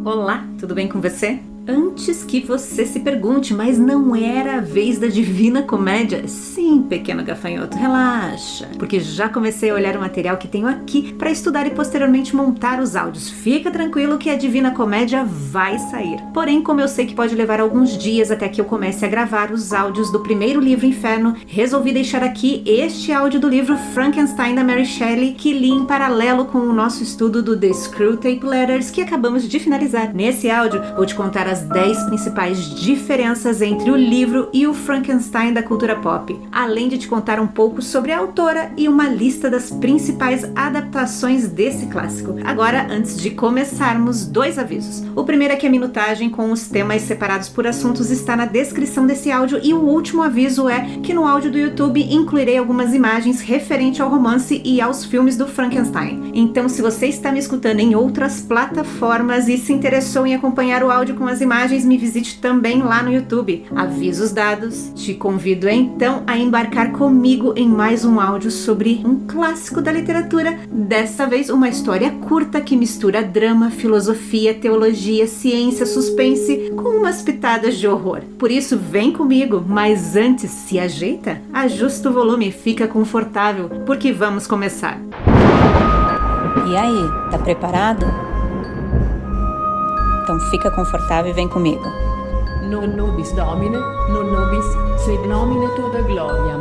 Olá, tudo bem com você? Antes que você se pergunte, mas não era a vez da Divina Comédia? Sim, pequeno gafanhoto, relaxa, porque já comecei a olhar o material que tenho aqui para estudar e posteriormente montar os áudios. Fica tranquilo que a Divina Comédia vai sair. Porém, como eu sei que pode levar alguns dias até que eu comece a gravar os áudios do primeiro livro Inferno, resolvi deixar aqui este áudio do livro Frankenstein da Mary Shelley, que li em paralelo com o nosso estudo do The Screwtape Letters, que acabamos de finalizar. Nesse áudio, vou te contar as 10 principais diferenças entre o livro e o Frankenstein da cultura pop, além de te contar um pouco sobre a autora e uma lista das principais adaptações desse clássico. Agora, antes de começarmos, 2 avisos. O primeiro é que a minutagem com os temas separados por assuntos está na descrição desse áudio, e o último aviso é que no áudio do YouTube incluirei algumas imagens referente ao romance e aos filmes do Frankenstein. Então, se você está me escutando em outras plataformas e se interessou em acompanhar o áudio com as imagens, me visite também lá no YouTube. Avisos dados, te convido então a embarcar comigo em mais um áudio sobre um clássico da literatura, dessa vez uma história curta que mistura drama, filosofia, teologia, ciência, suspense com umas pitadas de horror. Por isso, vem comigo, mas antes se ajeita, ajusta o volume, fica confortável, porque vamos começar. E aí, tá preparado? Então fica confortável e vem comigo. Non nobis Domine, non nobis sed nomine tua gloriam.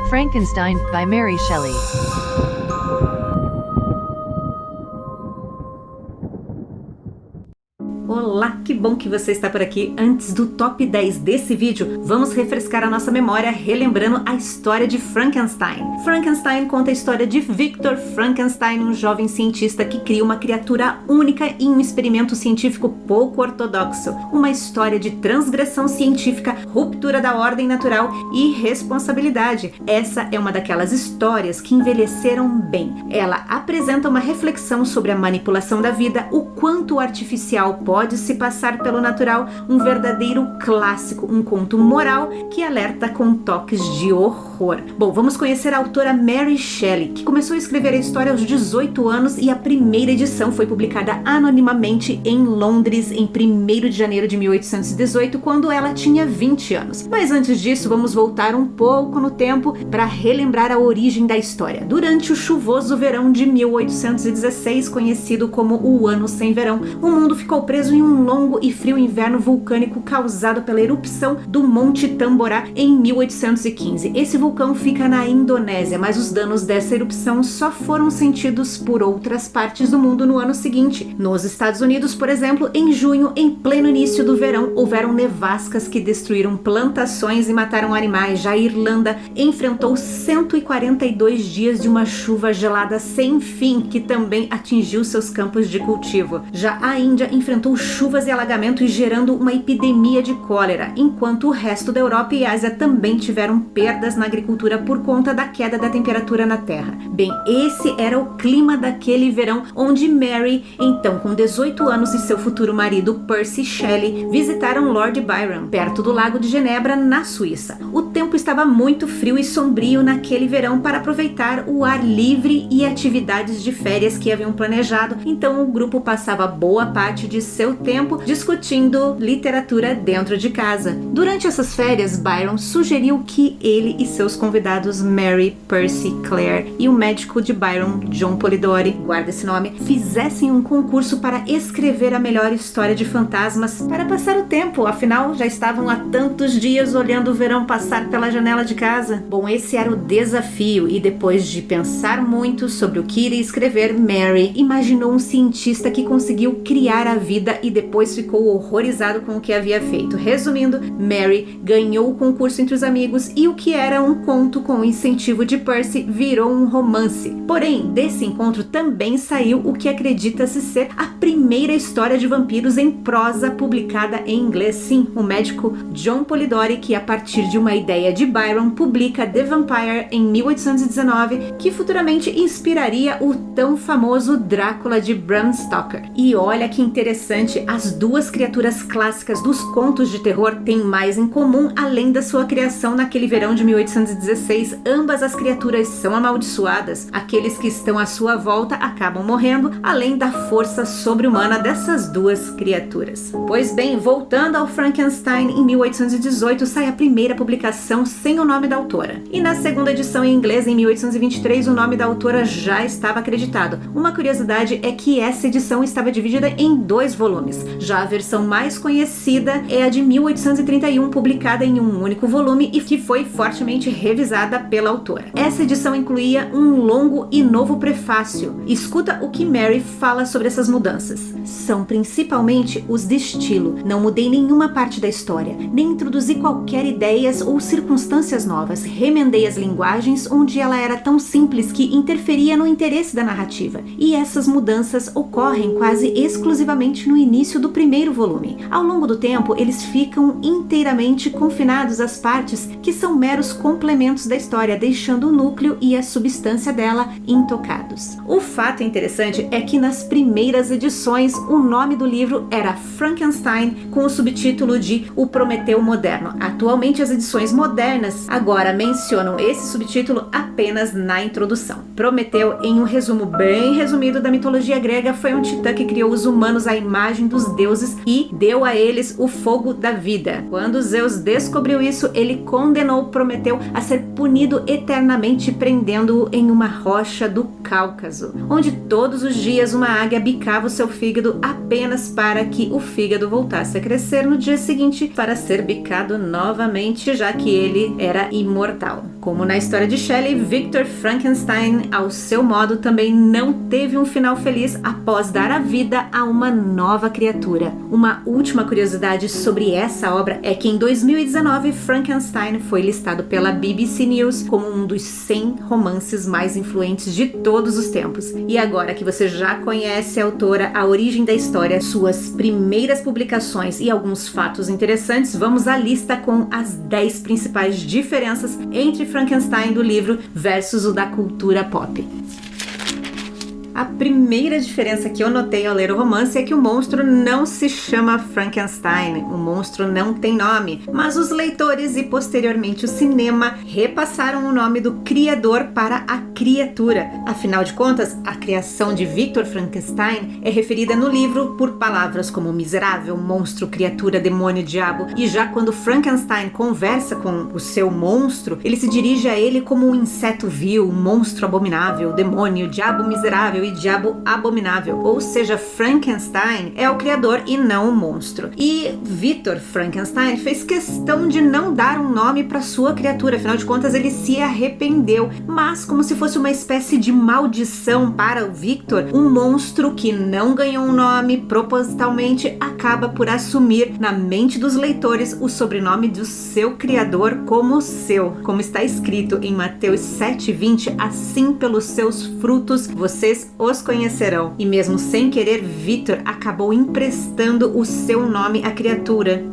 Frankenstein by Mary Shelley. Olá, que bom que você está por aqui. Antes do top 10 desse vídeo, vamos refrescar a nossa memória relembrando a história de Frankenstein. Frankenstein conta a história de Victor Frankenstein, um jovem cientista que cria uma criatura única em um experimento científico pouco ortodoxo. Uma história de transgressão científica, ruptura da ordem natural e responsabilidade. Essa é uma daquelas histórias que envelheceram bem. Ela apresenta uma reflexão sobre a manipulação da vida, o quanto o artificial pode se passar pelo natural, um verdadeiro clássico, um conto moral que alerta com toques de horror. Bom, vamos conhecer a autora Mary Shelley, que começou a escrever a história aos 18 anos e a primeira edição foi publicada anonimamente em Londres em 1º de janeiro de 1818, quando ela tinha 20 anos. Mas antes disso, vamos voltar um pouco no tempo para relembrar a origem da história. Durante o chuvoso verão de 1816, conhecido como o Ano Sem Verão, o mundo ficou preso em um longo e frio inverno vulcânico causado pela erupção do Monte Tamborá em 1815. Esse vulcão fica na Indonésia, mas os danos dessa erupção só foram sentidos por outras partes do mundo no ano seguinte. Nos Estados Unidos, por exemplo, em junho, em pleno início do verão, houveram nevascas que destruíram plantações e mataram animais. Já a Irlanda enfrentou 142 dias de uma chuva gelada sem fim, que também atingiu seus campos de cultivo. Já a Índia enfrentou chuvas e alagamentos, gerando uma epidemia de cólera, enquanto o resto da Europa e Ásia também tiveram perdas na agricultura por conta da queda da temperatura na Terra. Bem, esse era o clima daquele verão, onde Mary, então com 18 anos, e seu futuro marido Percy Shelley visitaram Lord Byron, perto do Lago de Genebra, na Suíça. O tempo estava muito frio e sombrio naquele verão para aproveitar o ar livre e atividades de férias que haviam planejado, então o grupo passava boa parte de seu tempo discutindo literatura dentro de casa. Durante essas férias, Byron sugeriu que ele e seus convidados Mary, Percy, Claire e o médico de Byron, John Polidori, guarda esse nome, fizessem um concurso para escrever a melhor história de fantasmas para passar o tempo, afinal já estavam há tantos dias olhando o verão passar pela janela de casa. Bom, esse era o desafio, e depois de pensar muito sobre o que iria escrever, Mary imaginou um cientista que conseguiu criar a vida e depois ficou horrorizado com o que havia feito. Resumindo, Mary ganhou o concurso entre os amigos e o que era um conto com o incentivo de Percy virou um romance. Porém, desse encontro também saiu o que acredita-se ser a primeira história de vampiros em prosa publicada em inglês. Sim, o médico John Polidori, que a partir de uma ideia de Byron publica The Vampire em 1819, que futuramente inspiraria o tão famoso Drácula de Bram Stoker. E olha que interessante, as duas criaturas clássicas dos contos de terror têm mais em comum além da sua criação naquele verão de 1819. 1816, ambas as criaturas são amaldiçoadas. Aqueles que estão à sua volta acabam morrendo, além da força sobre-humana dessas duas criaturas. Pois bem, voltando ao Frankenstein, em 1818 sai a primeira publicação sem o nome da autora. E na segunda edição em inglês, em 1823, o nome da autora já estava acreditado. Uma curiosidade é que essa edição estava dividida em 2 volumes. Já a versão mais conhecida é a de 1831, publicada em um único volume e que foi fortemente revisada pela autora. Essa edição incluía um longo e novo prefácio. Escuta o que Mary fala sobre essas mudanças. São principalmente os de estilo. Não mudei nenhuma parte da história, nem introduzi qualquer ideias ou circunstâncias novas. Remendei as linguagens onde ela era tão simples que interferia no interesse da narrativa. E essas mudanças ocorrem quase exclusivamente no início do primeiro volume. Ao longo do tempo, eles ficam inteiramente confinados às partes que são meros complementos da história, deixando o núcleo e a substância dela intocados. O fato interessante é que nas primeiras edições o nome do livro era Frankenstein, com o subtítulo de O Prometeu Moderno. Atualmente as edições modernas agora mencionam esse subtítulo apenas na introdução. Prometeu, em um resumo bem resumido da mitologia grega, foi um titã que criou os humanos à imagem dos deuses e deu a eles o fogo da vida. Quando Zeus descobriu isso, ele condenou Prometeu a ser punido eternamente, prendendo-o em uma rocha do Cáucaso, onde todos os dias uma águia bicava o seu fígado apenas para que o fígado voltasse a crescer no dia seguinte para ser bicado novamente, já que ele era imortal. Como na história de Shelley, Victor Frankenstein, ao seu modo, também não teve um final feliz após dar a vida a uma nova criatura. Uma última curiosidade sobre essa obra é que em 2019 Frankenstein foi listado pela BBC News como um dos 100 romances mais influentes de todos os tempos. E agora que você já conhece a autora, a origem da história, suas primeiras publicações e alguns fatos interessantes, vamos à lista com as 10 principais diferenças entre Frankenstein do livro versus o da cultura pop. A primeira diferença que eu notei ao ler o romance é que o monstro não se chama Frankenstein, o monstro não tem nome, mas os leitores e posteriormente o cinema repassaram o nome do criador para a criatura. Afinal de contas, a criação de Victor Frankenstein é referida no livro por palavras como miserável, monstro, criatura, demônio, diabo, e já quando Frankenstein conversa com o seu monstro, ele se dirige a ele como um inseto vil, um monstro abominável, demônio, diabo miserável e diabo abominável, ou seja, Frankenstein é o criador e não o monstro. E Victor Frankenstein fez questão de não dar um nome para sua criatura, afinal de contas ele se arrependeu, mas como se fosse uma espécie de maldição para o Victor, um monstro que não ganhou um nome propositalmente acaba por assumir na mente dos leitores o sobrenome do seu criador como seu, como está escrito em Mateus 7:20, assim pelos seus frutos vocês os conhecerão. E mesmo sem querer, Victor acabou emprestando o seu nome à criatura.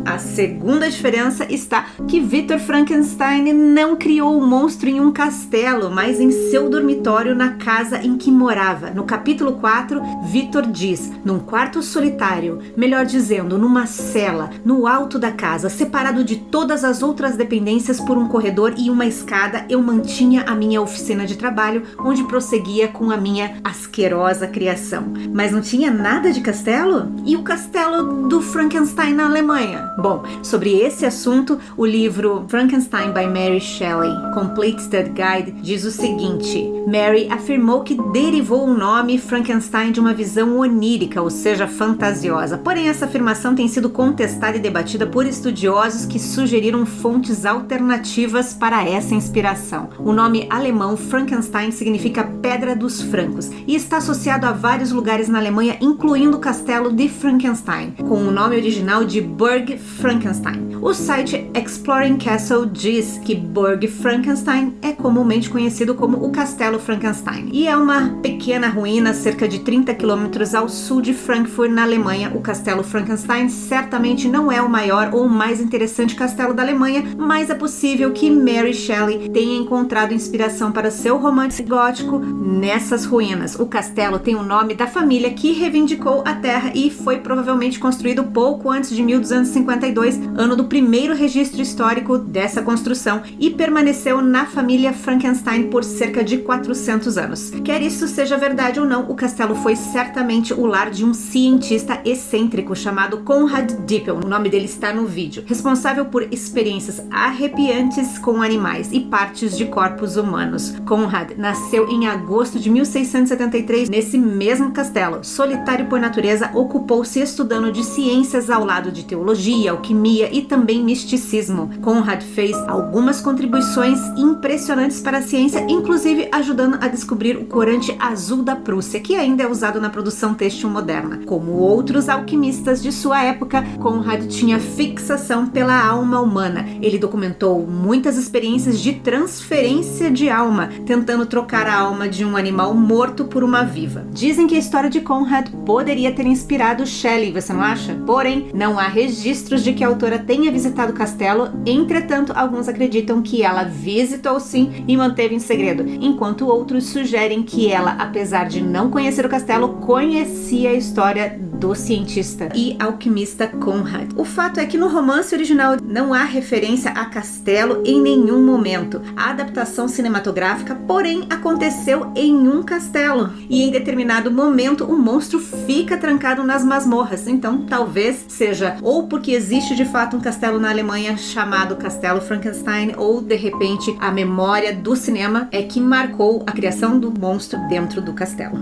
A segunda diferença está que Victor Frankenstein não criou o monstro em um castelo, mas em seu dormitório na casa em que morava. No capítulo 4, Victor diz: num quarto solitário, melhor dizendo, numa cela, no alto da casa, separado de todas as outras dependências por um corredor e uma escada, eu mantinha a minha oficina de trabalho, onde prosseguia com a minha asquerosa criação. Mas não tinha nada de castelo? E o castelo do Frankenstein na Alemanha? Bom, sobre esse assunto, o livro Frankenstein by Mary Shelley, Complete Study Guide, diz o seguinte: Mary afirmou que derivou o nome Frankenstein de uma visão onírica, ou seja, fantasiosa. Porém, essa afirmação tem sido contestada e debatida por estudiosos que sugeriram fontes alternativas para essa inspiração. O nome alemão Frankenstein significa Pedra dos Francos e está associado a vários lugares na Alemanha, incluindo o castelo de Frankenstein, com o nome original de Burg Frankenstein. O site Exploring Castle diz que Burg Frankenstein é comumente conhecido como o Castelo Frankenstein e é uma pequena ruína cerca de 30 km ao sul de Frankfurt, na Alemanha. O Castelo Frankenstein certamente não é o maior ou mais interessante castelo da Alemanha, mas é possível que Mary Shelley tenha encontrado inspiração para seu romance gótico nessas ruínas. O castelo tem o nome da família que reivindicou a terra e foi provavelmente construído pouco antes de 1252, ano do primeiro registro histórico dessa construção, e permaneceu na família Frankenstein por cerca de 400 anos. Quer isso seja verdade ou não, o castelo foi certamente o lar de um cientista excêntrico chamado Conrad Dippel, o nome dele está no vídeo, responsável por experiências arrepiantes com animais e partes de corpos humanos. Conrad nasceu em agosto de 1673 nesse mesmo castelo. Solitário por natureza, ocupou-se estudando de ciências ao lado de teologia, alquimia e também misticismo. Conrad fez algumas contribuições impressionantes para a ciência, inclusive ajudando a descobrir o corante azul da Prússia, que ainda é usado na produção têxtil moderna. Como outros alquimistas de sua época, Conrad tinha fixação pela alma humana. Ele documentou muitas experiências de transferência de alma, tentando trocar a alma de um animal morto por uma viva. Dizem que a história de Conrad poderia ter inspirado Shelley, você não acha? Porém, não há registros de que a autora tenha visitado o castelo, entretanto, alguns acreditam que ela visitou sim e manteve em segredo, enquanto outros sugerem que ela, apesar de não conhecer o castelo, conhecia a história do cientista e alquimista Conrad. O fato é que no romance original não há referência a castelo em nenhum momento. A adaptação cinematográfica, porém, aconteceu em um castelo e em determinado momento o monstro fica trancado nas masmorras. Então, talvez seja ou porque existe de fato um castelo na Alemanha chamado Castelo Frankenstein, ou de repente a memória do cinema é que marcou a criação do monstro dentro do castelo.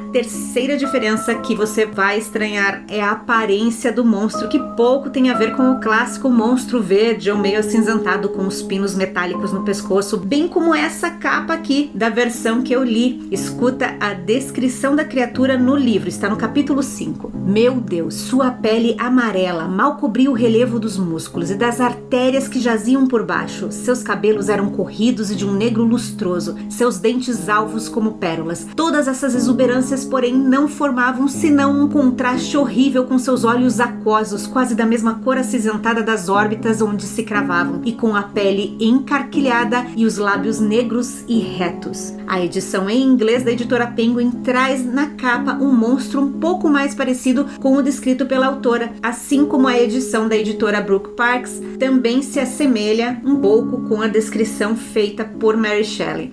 Terceira diferença que você vai estranhar é a aparência do monstro, que pouco tem a ver com o clássico monstro verde ou meio acinzentado com os pinos metálicos no pescoço, bem como essa capa aqui da versão que eu li. Escuta a descrição da criatura no livro, está no capítulo 5. Meu Deus, sua pele amarela mal cobria o relevo dos músculos e das artérias que jaziam por baixo. Seus cabelos eram corridos e de um negro lustroso, seus dentes alvos como pérolas. Todas essas exuberâncias, porém, não formavam senão um contraste horrível com seus olhos aquosos, quase da mesma cor acinzentada das órbitas onde se cravavam, e com a pele encarquilhada e os lábios negros e retos. A edição em inglês da editora Penguin traz na capa um monstro um pouco mais parecido com o descrito pela autora, assim como a edição da editora Brook Parks também se assemelha um pouco com a descrição feita por Mary Shelley.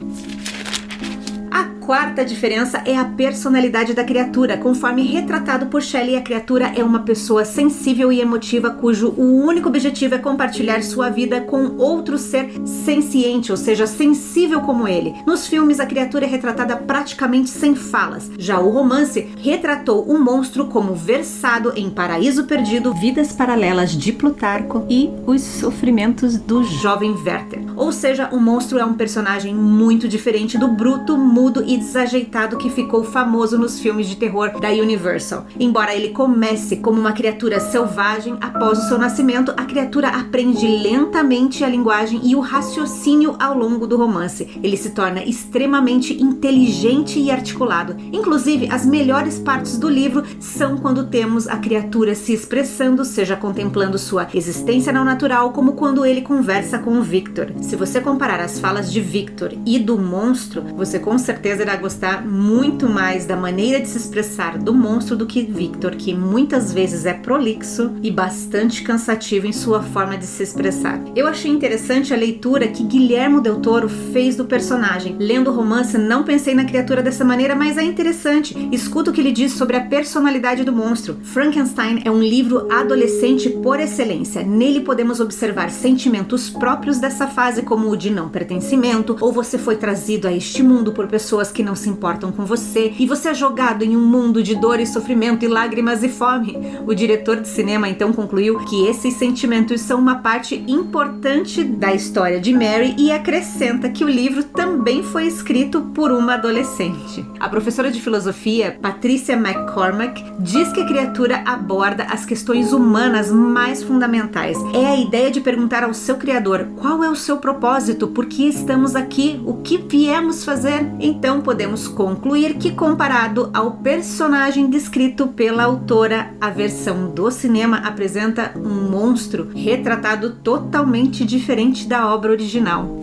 A quarta diferença é a personalidade da criatura. Conforme retratado por Shelley, a criatura é uma pessoa sensível e emotiva cujo o único objetivo é compartilhar sua vida com outro ser senciente, ou seja, sensível como ele. Nos filmes, a criatura é retratada praticamente sem falas. Já o romance retratou o monstro como versado em Paraíso Perdido, Vidas Paralelas de Plutarco e Os Sofrimentos do Jovem Werther. Ou seja, o monstro é um personagem muito diferente do bruto, mudo e desajeitado que ficou famoso nos filmes de terror da Universal. Embora ele comece como uma criatura selvagem, após o seu nascimento, a criatura aprende lentamente a linguagem e o raciocínio ao longo do romance. Ele se torna extremamente inteligente e articulado. Inclusive, as melhores partes do livro são quando temos a criatura se expressando, seja contemplando sua existência não natural, como quando ele conversa com o Victor. Se você comparar as falas de Victor e do monstro, você com certeza irá gostar muito mais da maneira de se expressar do monstro do que Victor, que muitas vezes é prolixo e bastante cansativo em sua forma de se expressar. Eu achei interessante a leitura que Guillermo del Toro fez do personagem. Lendo o romance, não pensei na criatura dessa maneira, mas é interessante. Escuta o que ele diz sobre a personalidade do monstro. Frankenstein é um livro adolescente por excelência. Nele podemos observar sentimentos próprios dessa fase, como o de não pertencimento, ou você foi trazido a este mundo por pessoas que não se importam com você, e você é jogado em um mundo de dor e sofrimento e lágrimas e fome. O diretor de cinema então concluiu que esses sentimentos são uma parte importante da história de Mary e acrescenta que o livro também foi escrito por uma adolescente. A professora de filosofia, Patricia McCormack, diz que a criatura aborda as questões humanas mais fundamentais. É a ideia de perguntar ao seu criador qual é o seu propósito, por que estamos aqui, o que viemos fazer. Então podemos concluir que, comparado ao personagem descrito pela autora, a versão do cinema apresenta um monstro retratado totalmente diferente da obra original.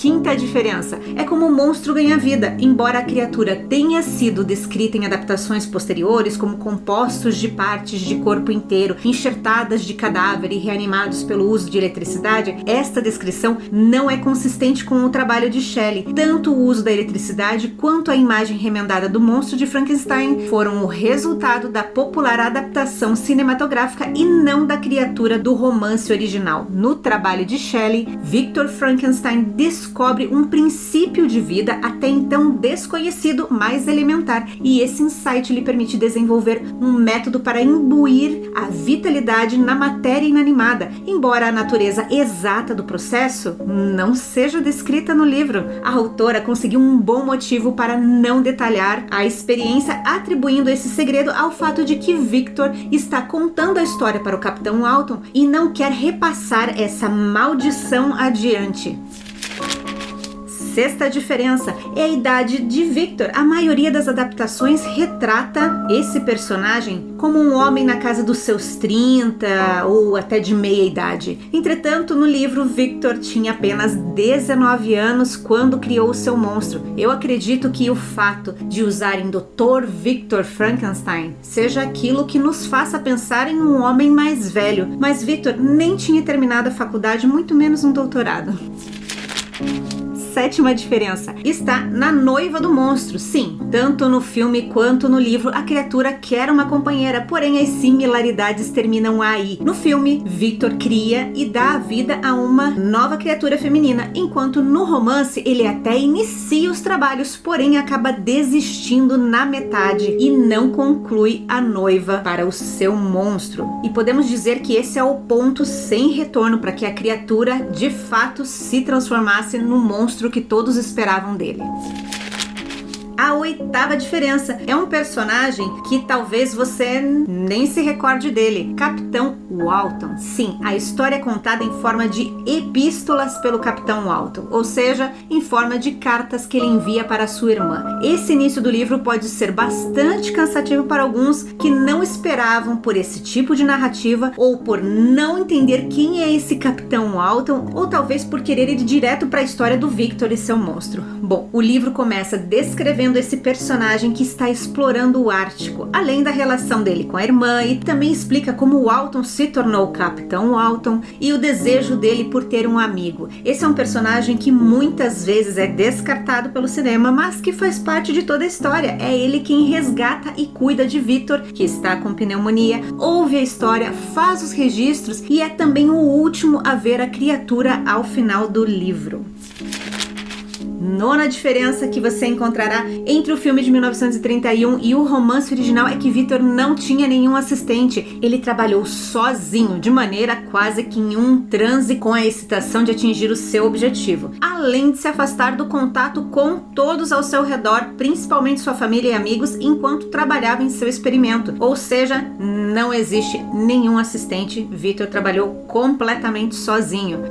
quinta diferença é como o monstro ganha vida. Embora a criatura tenha sido descrita em adaptações posteriores como compostos de partes de corpo inteiro, enxertadas de cadáver e reanimados pelo uso de eletricidade, esta descrição não é consistente com o trabalho de Shelley. Tanto o uso da eletricidade quanto a imagem remendada do monstro de Frankenstein foram o resultado da popular adaptação cinematográfica e não da criatura do romance original. No trabalho de Shelley, Victor Frankenstein descobre um princípio de vida até então desconhecido, mais elementar, e esse insight lhe permite desenvolver um método para imbuir a vitalidade na matéria inanimada. Embora a natureza exata do processo não seja descrita no livro, a autora conseguiu um bom motivo para não detalhar a experiência, atribuindo esse segredo ao fato de que Victor está contando a história para o Capitão Alton e não quer repassar essa maldição adiante. Sexta diferença é a idade de Victor. A maioria das adaptações retrata esse personagem como um homem na casa dos seus 30 ou até de meia idade. Entretanto, no livro, Victor tinha apenas 19 anos quando criou o seu monstro. Eu acredito que o fato de usarem Dr. Victor Frankenstein seja aquilo que nos faça pensar em um homem mais velho, mas Victor nem tinha terminado a faculdade, muito menos um doutorado. Sétima diferença está na noiva do monstro. Sim, tanto no filme quanto no livro, a criatura quer uma companheira, porém as similaridades terminam aí. No filme, Victor cria e dá a vida a uma nova criatura feminina, enquanto no romance ele até inicia os trabalhos, porém acaba desistindo na metade e não conclui a noiva para o seu monstro. E podemos dizer que esse é o ponto sem retorno para que a criatura de fato se transformasse no monstro que todos esperavam dele. A oitava diferença é um personagem que talvez você nem se recorde dele, Capitão Walton. Sim, a história é contada em forma de epístolas pelo Capitão Walton, ou seja, em forma de cartas que ele envia para sua irmã. Esse início do livro pode ser bastante cansativo para alguns que não esperavam por esse tipo de narrativa, ou por não entender quem é esse Capitão Walton, ou talvez por querer ir direto para a história do Victor e seu monstro. Bom, o livro começa descrevendo esse personagem que está explorando o Ártico, além da relação dele com a irmã, e também explica como o Walton se tornou o Capitão Walton e o desejo dele por ter um amigo. Esse é um personagem que muitas vezes é descartado pelo cinema, mas que faz parte de toda a história. É ele quem resgata e cuida de Victor, que está com pneumonia, ouve a história, faz os registros e é também o último a ver a criatura ao final do livro. Nona diferença que você encontrará entre o filme de 1931 e o romance original é que Victor não tinha nenhum assistente. Ele trabalhou sozinho, de maneira quase que em um transe com a excitação de atingir o seu objetivo, além de se afastar do contato com todos ao seu redor, principalmente sua família e amigos, enquanto trabalhava em seu experimento. Ou seja, não existe nenhum assistente. Victor trabalhou completamente sozinho.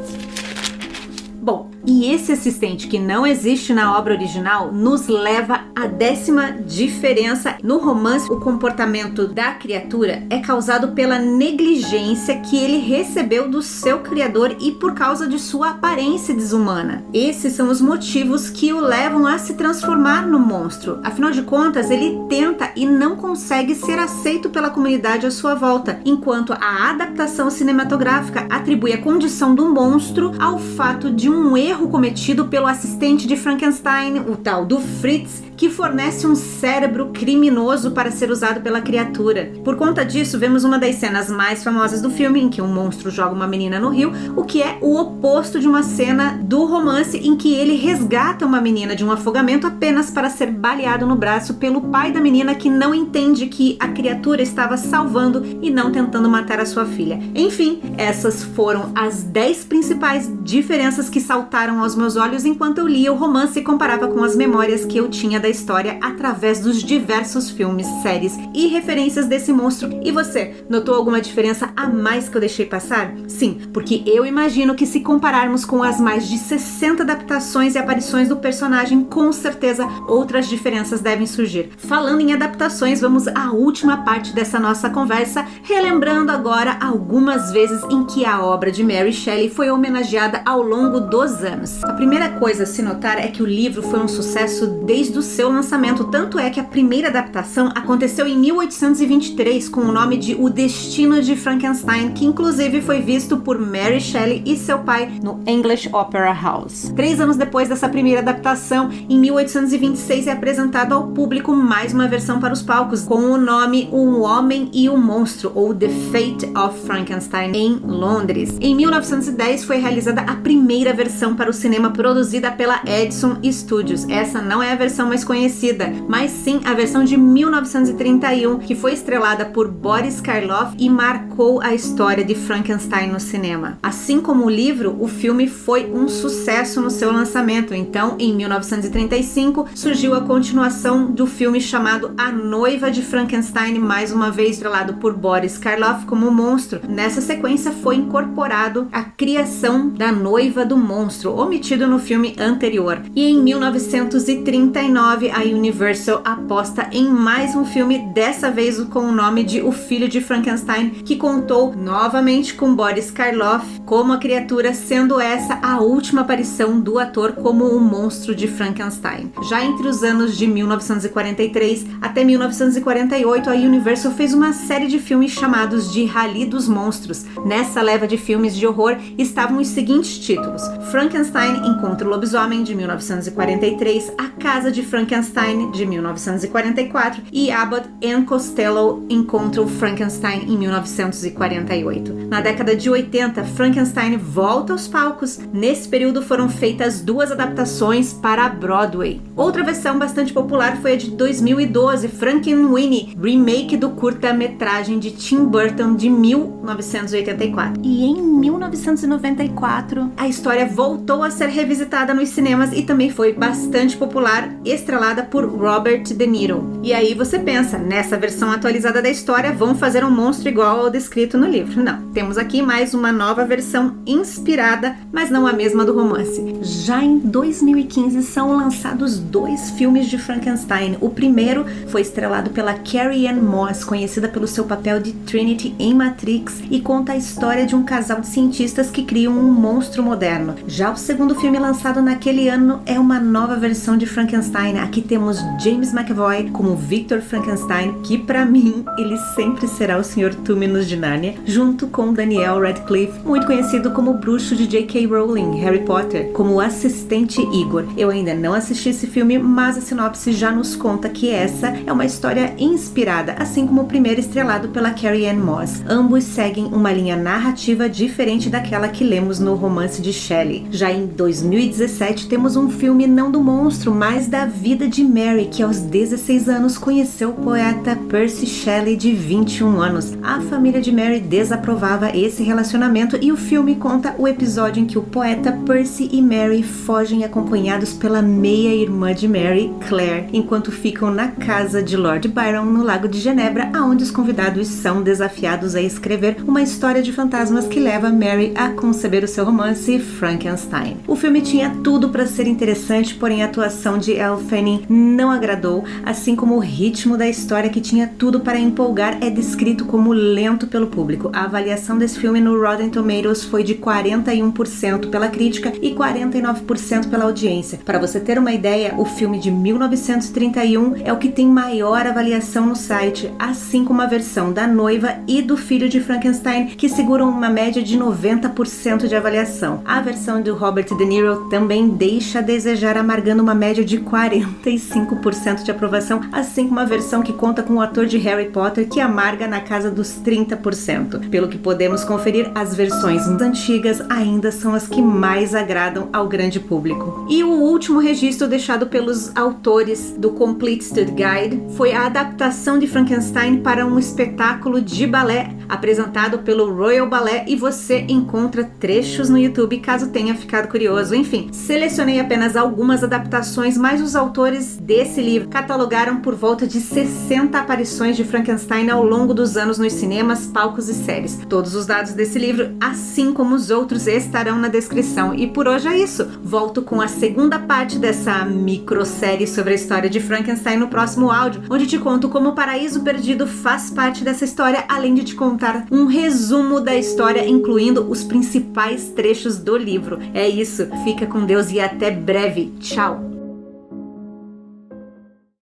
Bom, e esse assistente que não existe na obra original nos leva à décima diferença. No romance, o comportamento da criatura é causado pela negligência que ele recebeu do seu criador e por causa de sua aparência desumana. Esses são os motivos que o levam a se transformar no monstro. Afinal de contas, ele tenta e não consegue ser aceito pela comunidade à sua volta, enquanto a adaptação cinematográfica atribui a condição do monstro ao fato de um erro cometido pelo assistente de Frankenstein, o tal do Fritz, que fornece um cérebro criminoso para ser usado pela criatura. Por conta disso, vemos uma das cenas mais famosas do filme, em que um monstro joga uma menina no rio, o que é o oposto de uma cena do romance em que ele resgata uma menina de um afogamento apenas para ser baleado no braço pelo pai da menina, que não entende que a criatura estava salvando e não tentando matar a sua filha. Enfim, essas foram as 10 principais diferenças que saltaram aos meus olhos enquanto eu lia o romance e comparava com as memórias que eu tinha da história através dos diversos filmes, séries e referências desse monstro. E você, notou alguma diferença a mais que eu deixei passar? Sim, porque eu imagino que se compararmos com as mais de 60 adaptações e aparições do personagem, com certeza outras diferenças devem surgir. Falando em adaptações, vamos à última parte dessa nossa conversa, relembrando agora algumas vezes em que a obra de Mary Shelley foi homenageada ao longo dos anos. A primeira coisa a se notar é que o livro foi um sucesso desde o seu lançamento, tanto é que a primeira adaptação aconteceu em 1823 com o nome de O Destino de Frankenstein, que inclusive foi visto por Mary Shelley e seu pai no English Opera House. 3 anos depois dessa primeira adaptação, em 1826 é apresentada ao público mais uma versão para os palcos, com o nome Um Homem e o Monstro, ou The Fate of Frankenstein, em Londres. Em 1910 foi realizada a primeira versão para o cinema produzida pela Edison Studios. Essa não é a versão mais conhecida, mas sim a versão de 1931, que foi estrelada por Boris Karloff e marcou a história de Frankenstein no cinema. Assim como o livro, o filme foi um sucesso no seu lançamento. Então, em 1935, surgiu a continuação do filme chamado A Noiva de Frankenstein, mais uma vez estrelado por Boris Karloff como monstro. Nessa sequência foi incorporado a criação da noiva do monstro, omitido no filme anterior. E em 1939, a Universal aposta em mais um filme, dessa vez com o nome de O Filho de Frankenstein, que contou novamente com Boris Karloff como a criatura, sendo essa a última aparição do ator como o monstro de Frankenstein. Já entre os anos de 1943 até 1948, a Universal fez uma série de filmes chamados de Rally dos Monstros. Nessa leva de filmes de horror estavam os seguintes títulos: Frankenstein Encontra o Lobisomem, de 1943, A Casa de Frankenstein, de 1944, e Abbott and Costello Encontra o Frankenstein, em 1948. Na década de 80, Frankenstein volta aos palcos. Nesse período foram feitas 2 adaptações para a Broadway. Outra versão bastante popular foi a de 2012, Frankenweenie, remake do curta-metragem de Tim Burton de 1984. E em 1994, a história voltou a ser revisitada nos cinemas e também foi bastante popular, estrelada por Robert De Niro. E aí você pensa, nessa versão atualizada da história, vão fazer um monstro igual ao descrito no livro. Não, temos aqui mais uma nova versão inspirada, mas não a mesma do romance. Já em 2015 são lançados 2 filmes de Frankenstein. O primeiro foi estrelado pela Carrie-Anne Moss, conhecida pelo seu papel de Trinity em Matrix, e conta a história de um casal de cientistas que criam um monstro moderno. Já o segundo filme, lançado naquele ano, é uma nova versão de Frankenstein. Aqui temos James McAvoy como Victor Frankenstein, que pra mim ele sempre será o Sr. Túminos de Nárnia, junto com Daniel Radcliffe, muito conhecido como bruxo de J.K. Rowling, Harry Potter, como o assistente Igor. Eu ainda não assisti esse filme, mas a sinopse já nos conta que essa é uma história inspirada, assim como o primeiro, estrelado pela Carrie-Anne Moss. Ambos seguem uma linha narrativa diferente daquela que lemos no romance de Shelley. Já em 2017 temos um filme não do monstro, mas da vida de Mary, que aos 16 anos conheceu o poeta Percy Shelley, de 21 anos. A família de Mary desaprovava esse relacionamento e o filme conta o episódio em que o poeta Percy e Mary fogem acompanhados pela meia-irmã de Mary, Claire, enquanto ficam na casa de Lord Byron, no Lago de Genebra, aonde os convidados são desafiados a escrever uma história de fantasmas que leva Mary a conceber o seu romance Frankenstein. O filme tinha tudo para ser interessante, porém a atuação de Elle Fanning não agradou, assim como o ritmo da história, que tinha tudo para empolgar, é descrito como lento pelo público. A avaliação desse filme no Rotten Tomatoes foi de 41% pela crítica e 49% pela audiência. Para você ter uma ideia, o filme de 1931 é o que tem maior avaliação no site, assim como a versão da noiva e do filho de Frankenstein, que seguram uma média de 90% de avaliação. A versão do Robert De Niro também deixa a desejar, amargando uma média de 45% de aprovação, assim como a versão que conta com o ator de Harry Potter, que amarga na casa dos 30%. Pelo que podemos conferir, as versões antigas ainda são as que mais agradam ao grande público. E o último registro deixado pelos autores do Complete Stud Guide foi a adaptação de Frankenstein para um espetáculo de balé apresentado pelo Royal Ballet, e você encontra trechos no YouTube caso tenha ficado curioso. Enfim, selecionei apenas algumas adaptações, mas os autores autores desse livro catalogaram por volta de 60 aparições de Frankenstein ao longo dos anos nos cinemas, palcos e séries. Todos os dados desse livro, assim como os outros, estarão na descrição. E por hoje é isso. Volto com a segunda parte dessa microsérie sobre a história de Frankenstein no próximo áudio, onde te conto como o Paraíso Perdido faz parte dessa história, além de te contar um resumo da história, incluindo os principais trechos do livro. É isso, fica com Deus e até breve. Tchau!